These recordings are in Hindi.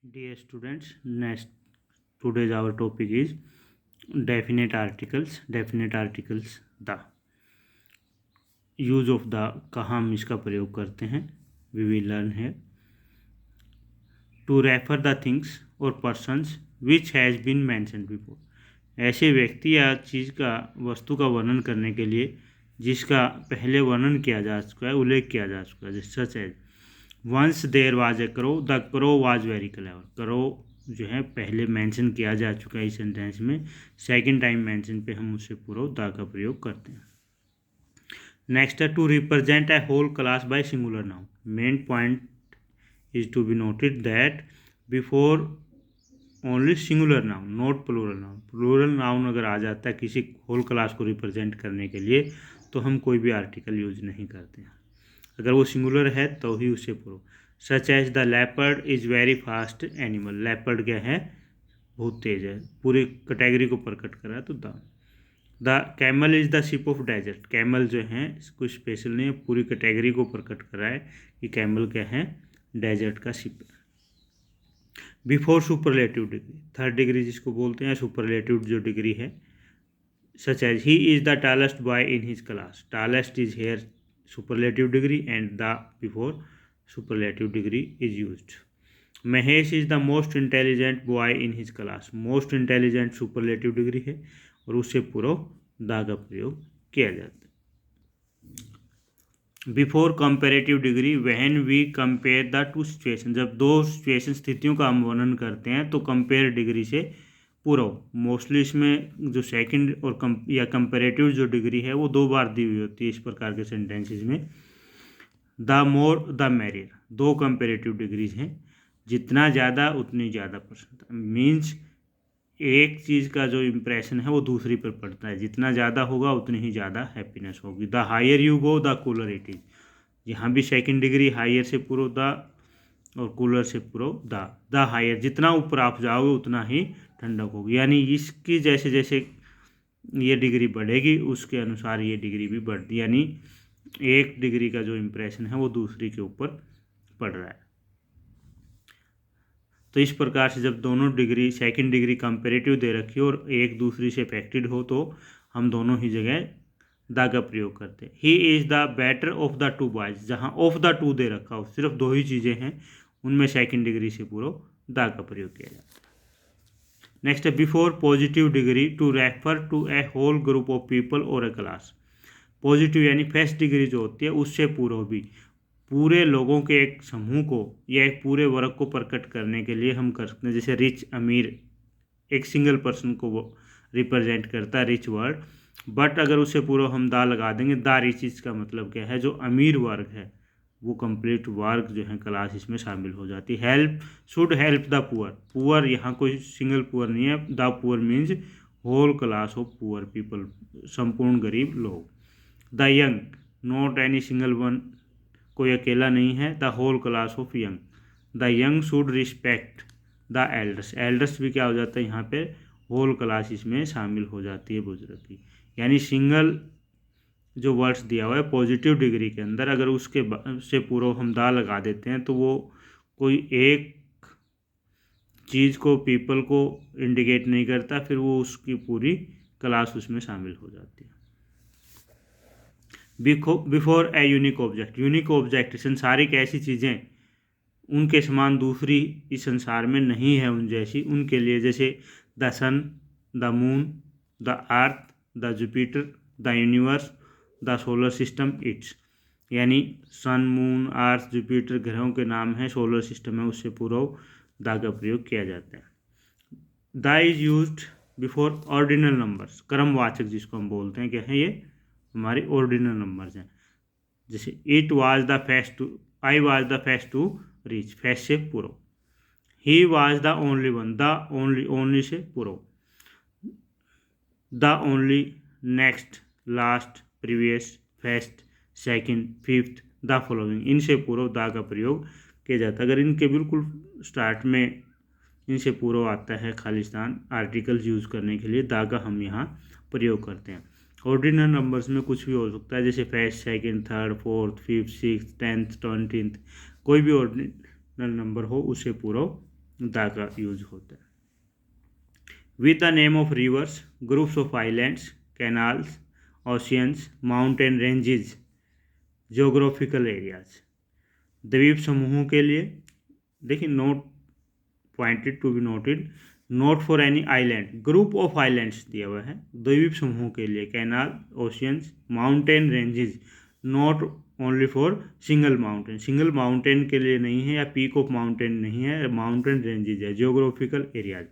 Dear students, next today's our topic is definite articles. Definite articles, the use of the कहाँ हम इसका प्रयोग करते हैं. We will learn here to refer the things or persons which has been mentioned before. ऐसे व्यक्ति या चीज़ का वस्तु का वर्णन करने के लिए जिसका पहले वर्णन किया जा चुका है, उल्लेख किया जा चुका है. Such as once there was a crow, the crow was very clever. Crow जो है पहले मेंशन किया जा चुका है इस सेंटेंस में. सेकंड टाइम मेंशन पे हम उससे पूर्व द का प्रयोग करते हैं. नेक्स्ट है to represent a whole class by singular noun. Main point is to be noted that before only singular noun, not plural noun. Plural noun अगर आ जाता है किसी होल क्लास को रिप्रेजेंट करने के लिए तो हम कोई भी आर्टिकल यूज नहीं करते हैं. अगर वो सिंगुलर है तो ही उससे पूर्व. Such as the leopard is very fast animal. Leopard क्या है? बहुत तेज है. पूरी कैटेगरी को प्रकट कर रहा है. तो the camel is the ship of desert. Camel जो है कुछ स्पेशल नहीं है, पूरी कैटेगरी को प्रकट कर रहा है कि कैमल क्या है? डेजर्ट का ship. Before superlative degree, third degree जिसको बोलते हैं, सुपरलेटिव जो डिग्री है. Such as he is the tallest boy in his class. Tallest is here superlative degree and the before superlative degree is used. Mahesh is the most intelligent boy in his class. most intelligent superlative degree है और उससे पूर्व द का प्रयोग किया जाता है. Before comparative degree when we compare the two situation. जब दो सिचुएशन स्थितियों का हम वर्णन करते हैं तो कंपेयर डिग्री से पूर्व. मोस्टली इसमें जो सेकंड और या कंपेरेटिव जो डिग्री है वो दो बार दी हुई होती है इस प्रकार के सेंटेंसेस में. The more the merrier. दो कंपेरेटिव डिग्रीज हैं. जितना ज़्यादा उतनी ज़्यादा प्रसन्नता. मीन्स एक चीज़ का जो इम्प्रेशन है वो दूसरी पर पड़ता है. जितना ज़्यादा होगा उतनी ही ज़्यादा हैप्पीनेस होगी. The higher you go the cooler it is. यहाँ भी सेकंड डिग्री हायर से पूर्व द और कूलर से पूर्व द हायर. जितना ऊपर आप जाओगे उतना ही ठंडक होगी. यानी इसकी जैसे जैसे ये डिग्री बढ़ेगी उसके अनुसार ये डिग्री भी बढ़ती. यानी एक डिग्री का जो इम्प्रेशन है वो दूसरी के ऊपर पड़ रहा है. तो इस प्रकार से जब दोनों डिग्री, सेकंड डिग्री कंपेरेटिव दे रखी हो और एक दूसरी से अफेक्टेड हो तो हम दोनों ही जगह द का प्रयोग करते हैं. He is the better of the two boys. जहाँ ऑफ द टू दे रखा हो, सिर्फ दो ही चीज़ें हैं, उनमें सेकंड डिग्री से पूर्व द का प्रयोग किया जाता है. नेक्स्ट है before positive degree to refer to a whole group of people और ए क्लास. पॉजिटिव यानी फर्स्ट डिग्री जो होती है उससे पूर्व भी पूरे लोगों के एक समूह को या एक पूरे वर्ग को प्रकट करने के लिए हम कर सकते हैं. जैसे रिच, अमीर, एक सिंगल पर्सन को वो रिप्रेजेंट करता है रिच वर्ड. बट अगर उससे पूर्व हम दा लगा देंगे, द रिचेस का मतलब क्या है? जो अमीर वर्ग है वो कंप्लीट वर्ग जो है क्लास इसमें शामिल हो जाती है. Help should help the poor. Poor यहाँ कोई सिंगल पुअर नहीं है. The poor means whole class of poor people, संपूर्ण गरीब लोग. The young not any single one, कोई अकेला नहीं है. The whole class of young. The young should respect the elders. Elders भी क्या हो जाता है यहाँ पे? होल क्लास इसमें शामिल हो जाती है बुजुर्ग की. यानी सिंगल जो वर्ड्स दिया हुआ है पॉजिटिव डिग्री के अंदर, अगर उसके से पूर्व हम दा लगा देते हैं तो वो कोई एक चीज़ को, पीपल को इंडिकेट नहीं करता, फिर वो उसकी पूरी क्लास उसमें शामिल हो जाती है. Before a unique object. Unique object संसारिक ऐसी चीज़ें उनके समान दूसरी इस संसार में नहीं है उन जैसी, उनके लिए. जैसे the sun, the moon, the earth, the Jupiter, the universe, the solar system it's. यानी सन, मून, अर्थ, जुपिटर ग्रहों के नाम हैं. सोलर सिस्टम है, उससे पूर्व द का प्रयोग किया जाता है. The is used before ordinal numbers. क्रमवाचक जिसको हम बोलते हैं, क्या है? ये हमारे ऑर्डिनल नंबर्स हैं. जैसे it was the first to, I was the first to reach, first से पूर्व. He was the only one. The only, only से पूर्व. The only, next, last, previous, first, second, fifth, the following. इनसे पूर्व द का प्रयोग किया जाता है. अगर इनके बिल्कुल स्टार्ट में इनसे पूर्व आता है खालिस्तान आर्टिकल्स यूज़ करने के लिए, द का हम यहाँ प्रयोग करते हैं. ऑर्डिनल नंबर्स में कुछ भी हो सकता है, जैसे first, second, third, fourth, fifth, sixth, 10th, 20th. कोई भी ऑर्डिनल नंबर हो उससे पूर्व द का यूज होता है। With the name of rivers, groups of islands, canals, oceans, mountain ranges, geographical areas. द्वीप समूहों के लिए देखिए, note pointed to be noted, note for any island, group of islands दिया हुआ है। द्वीप समूहों के लिए canal, oceans, mountain ranges, not only for single mountain, single mountain के लिए नहीं है या पीक ऑफ माउंटेन नहीं है, माउंटेन रेंजेस है। Geographical areas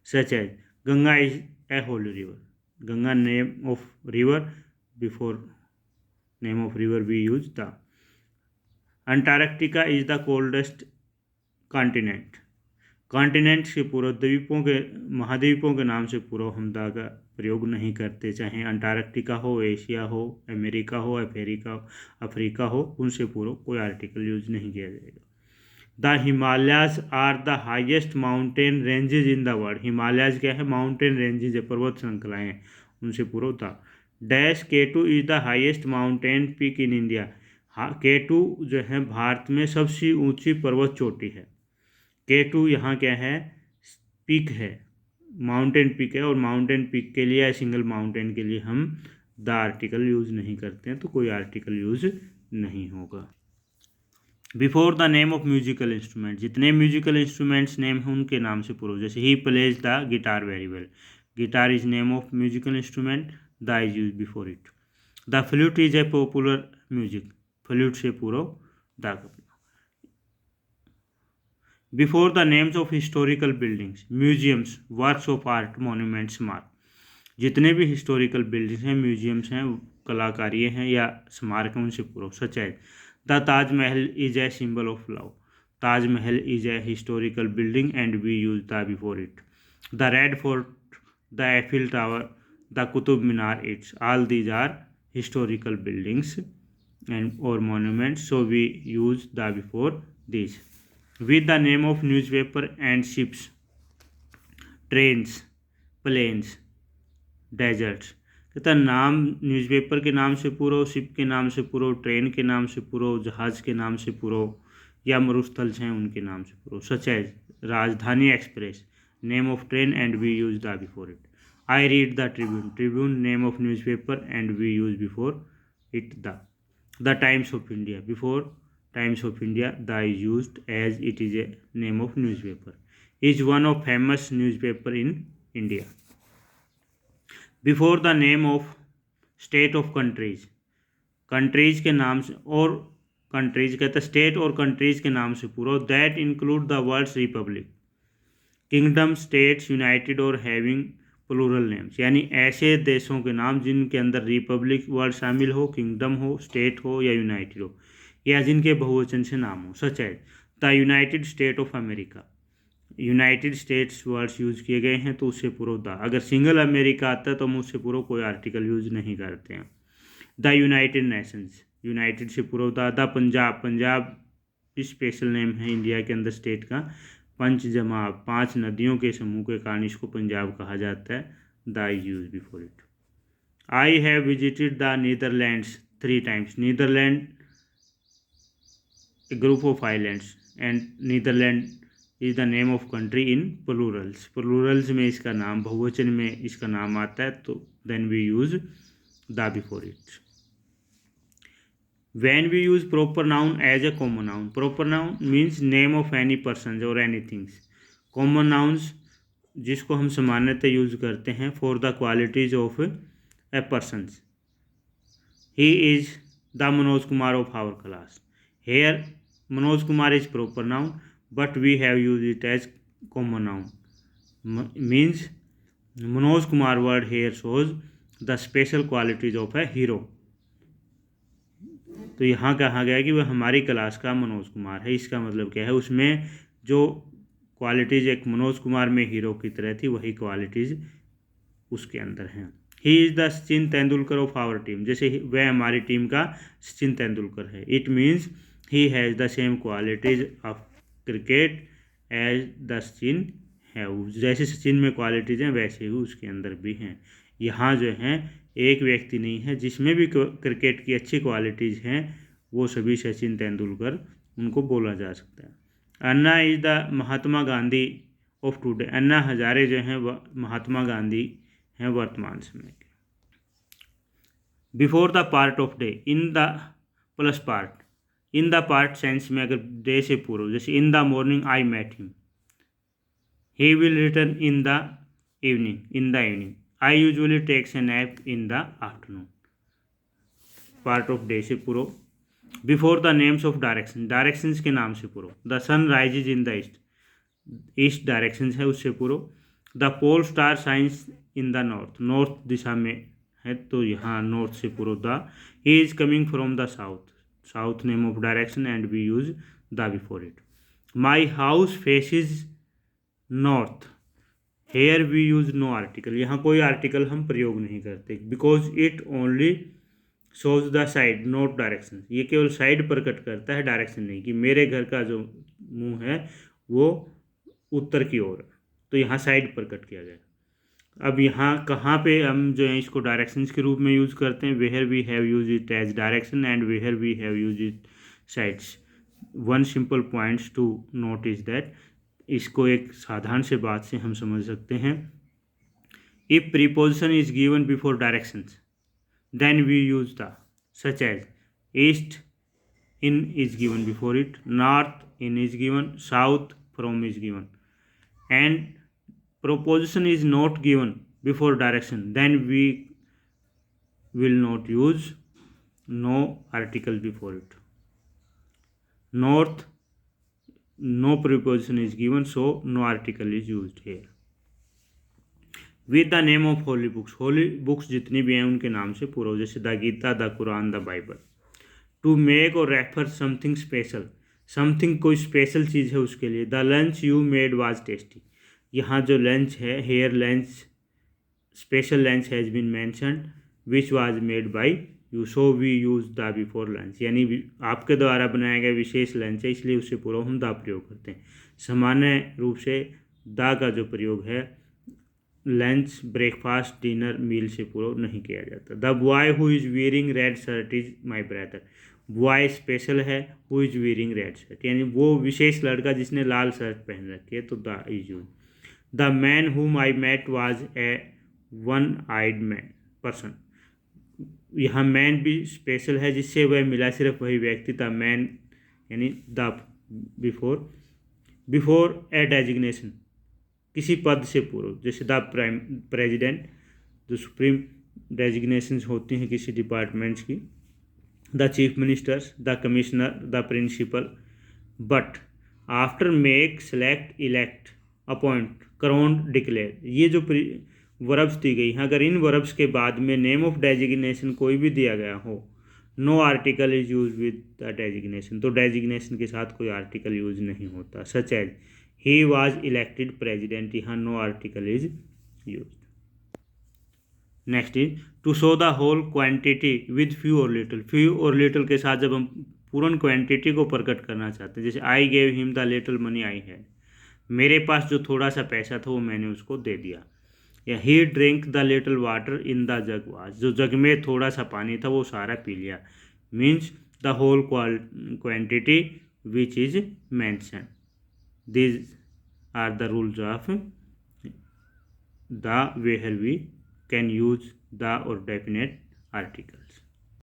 such as Ganga is a holy river, Ganga name of river, before name of river we use the. Antarctica is the coldest continent, continent से पूर्व द्वीपों के, महाद्वीपों के नाम से पूर्व हम दा का प्रयोग नहीं करते, चाहे अंटार्कटिका हो, एशिया हो, अमेरिका हो, अफ्रीका हो, उनसे पूर्व कोई आर्टिकल यूज नहीं किया जाएगा। The Himalayas are the highest mountain ranges in the world, Himalayas क्या है, माउंटेन रेंजेज है, पर्वत श्रृंखलाएँ हैं, उनसे पूर्व था। Dash K2 is the highest mountain peak in India, K2 जो है भारत में सबसे ऊंची पर्वत चोटी है। K2 यहाँ क्या है, पीक है, माउंटेन पीक है, और माउंटेन पीक के लिए या सिंगल माउंटेन के लिए हम द आर्टिकल यूज़ नहीं करते हैं, तो कोई आर्टिकल यूज़ नहीं होगा। Before the name of musical instrument, जितने म्यूजिकल इंस्ट्रूमेंट्स नेम हैं उनके नाम से पूर्व, जैसे he plays the guitar very well, guitar is name of musical instrument, the is use before it. The flute is a popular music, flute से पूर्व द का। Before the names of historical buildings, museums, works of art, monuments, mark, जितने भी हिस्टोरिकल बिल्डिंग्स हैं, म्यूजियम्स हैं, कलाकारियाँ हैं या स्मारक हैं, उनसे पूर्व। सच है the Taj Mahal is a symbol of love, Taj Mahal is a historical building and we use the before it. The red fort, the Eiffel tower, the Qutub Minar, it's all these are historical buildings and or monuments, so we use the before these. With the name of newspaper and ships, trains, planes, deserts, तथा नाम न्यूज़पेपर के नाम से पूर्व, शिप के नाम से पूर्व, ट्रेन के नाम से पूर्व, जहाज़ के नाम से पूर्व, या मरुस्थल हैं उनके नाम से पूर्व। Such as Rajdhani Express, name of train and we use the before it. I read the Tribune, Tribune name of newspaper and we use before it the. The Times of India, before Times of India, the is used as it is a name of newspaper, is one of famous newspaper in India. Before the name of state of countries, countries के नाम से, और countries कहता है state और countries के नाम से पूरा, that include the world's republic, kingdom, states, united or having plural names, यानी ऐसे देशों के नाम जिनके अंदर रिपब्लिक वर्ड शामिल हो, किंगडम हो, स्टेट हो या यूनाइटेड हो, या जिनके बहुवचन से नाम हो। सच है the United state of America, United states words use किए गए हैं तो उससे पूर्व द। अगर सिंगल अमेरिका आता है तो हम उससे पूर्व कोई आर्टिकल यूज नहीं करते हैं। द यूनाइटेड नेशंस, यूनाइटेड से पूर्व the Punjab, Punjab special name है इंडिया के अंदर स्टेट का, पंच जमा 5 नदियों के समूह के कारण इसको पंजाब कहा जाता है। The is use before it. I have visited the Netherlands 3 times, Netherland a group of islands and Netherland is the name of country in plurals, plurals में इसका नाम, बहुवचन में इसका नाम आता है, तो then we use the before it. When we use proper noun as a common noun, proper noun means name of any persons or anythings. Common nouns जिसको हम सामान्यतः यूज करते हैं for the qualities of a person. He is the Manoj Kumar of our class. Here Manoj Kumar is proper noun, but we have used it as common noun. Means Manoj Kumar word here shows the special qualities of a hero. तो यहाँ कहा गया कि वह हमारी क्लास का मनोज कुमार है, इसका मतलब क्या है, उसमें जो क्वालिटीज़ एक मनोज कुमार में हीरो की तरह थी वही क्वालिटीज़ उसके अंदर हैं। He is the Sachin Tendulkar of our team, जैसे वह हमारी टीम का सचिन तेंदुलकर है। It means he has the same qualities of cricket as the Sachin है, जैसे सचिन में क्वालिटीज़ हैं वैसे ही उसके अंदर भी हैं। यहाँ जो हैं एक व्यक्ति नहीं है, जिसमें भी क्रिकेट की अच्छी क्वालिटीज़ हैं वो सभी सचिन तेंदुलकर उनको बोला जा सकता है। Anna is the Mahatma Gandhi of today. Anna Hazare जो हैं वह महात्मा गांधी हैं वर्तमान समय के। Before the part of day, in the plus part, in the part sense में अगर डे से पूर्व, जैसे in the morning I met him, he will return in the evening, in the evening, I usually takes a nap in the afternoon, part of day से पूर्व। Before the names of direction, directions के नाम से पूर्व। The sun rises in the east, east direction है उससे पूर्व। The pole star science in the north, north दिशा में है तो यहाँ नॉर्थ से पूर्व। The he is coming from the south, south name of direction and we use the before it. My house faces north, here we use no article, यहाँ कोई आर्टिकल हम प्रयोग नहीं करते, because it only shows the side not direction, ये केवल साइड प्रकट करता है, डायरेक्शन नहीं, कि मेरे घर का जो मुंह है वो उत्तर की ओर है, तो यहाँ साइड प्रकट किया गया। अब यहाँ कहाँ पे हम जो है इसको डायरेक्शंस के रूप में यूज़ करते हैं, where we have use it as direction and where we have use it sides. One simple points to note is that, इसको एक साधारण से बात से हम समझ सकते हैं। If preposition is given before directions then we use the, such as east in is given before it, north in is given, south from is given, and proposition is not given before direction, then we will not use no article before it. North, no preposition is given, so no article is used here. With the name of holy books, holy books जितनी भी हैं उनके नाम से पूर्व, जैसे the Gita, the Quran, the Bible. To make or refer something special, something कोई स्पेशल चीज़ है उसके लिए। The lunch you made was tasty, यहाँ जो लंच है, here lunch, special lunch has been mentioned which was made by you, so we use the before lunch, यानी आपके द्वारा बनाया गया विशेष लंच है इसलिए उससे पूर्व हम द प्रयोग करते हैं। सामान्य रूप से द का जो प्रयोग है लंच, ब्रेकफास्ट, डिनर, मील से पूर्व नहीं किया जाता। The boy who is wearing red shirt is my brother, boy special है, who is wearing red shirt, यानी वो विशेष लड़का जिसने लाल शर्ट पहन रखी है, तो the is use. The man whom I met was a one eyed man person, यहाँ मैन भी स्पेशल है, जिससे वह मिला सिर्फ वही व्यक्ति था, मैन यानी the before. Before a designation, किसी पद से पूर्व, जैसे द प्राइम प्रेसिडेंट, जो सुप्रीम डेजिग्नेशंस होती हैं किसी डिपार्टमेंट्स की। The chief ministers, the commissioner, the principal. But after make, select, elect, appoint, crown, declare, ये जो वर्ब्स दी गई हैं, अगर इन वर्ब्स के बाद में नेम ऑफ डेजिग्नेशन कोई भी दिया गया हो, no article is use with the designation, तो डेजिग्नेशन के साथ कोई आर्टिकल यूज नहीं होता। Such as he was elected president, यहाँ no article is use. Next is to show the whole quantity with few और लिटिल, फ्यू और लिटिल के साथ जब हम पूर्ण क्वांटिटी को प्रकट करना चाहते हैं, जैसे I gave him the little money I had, मेरे पास जो थोड़ा सा पैसा था वो मैंने उसको दे दिया। या he drink the little water in the jug was, जो जग में थोड़ा सा पानी था वो सारा पी लिया, means the whole quantity which is mention. These are the rules of the where we can use the or definite article.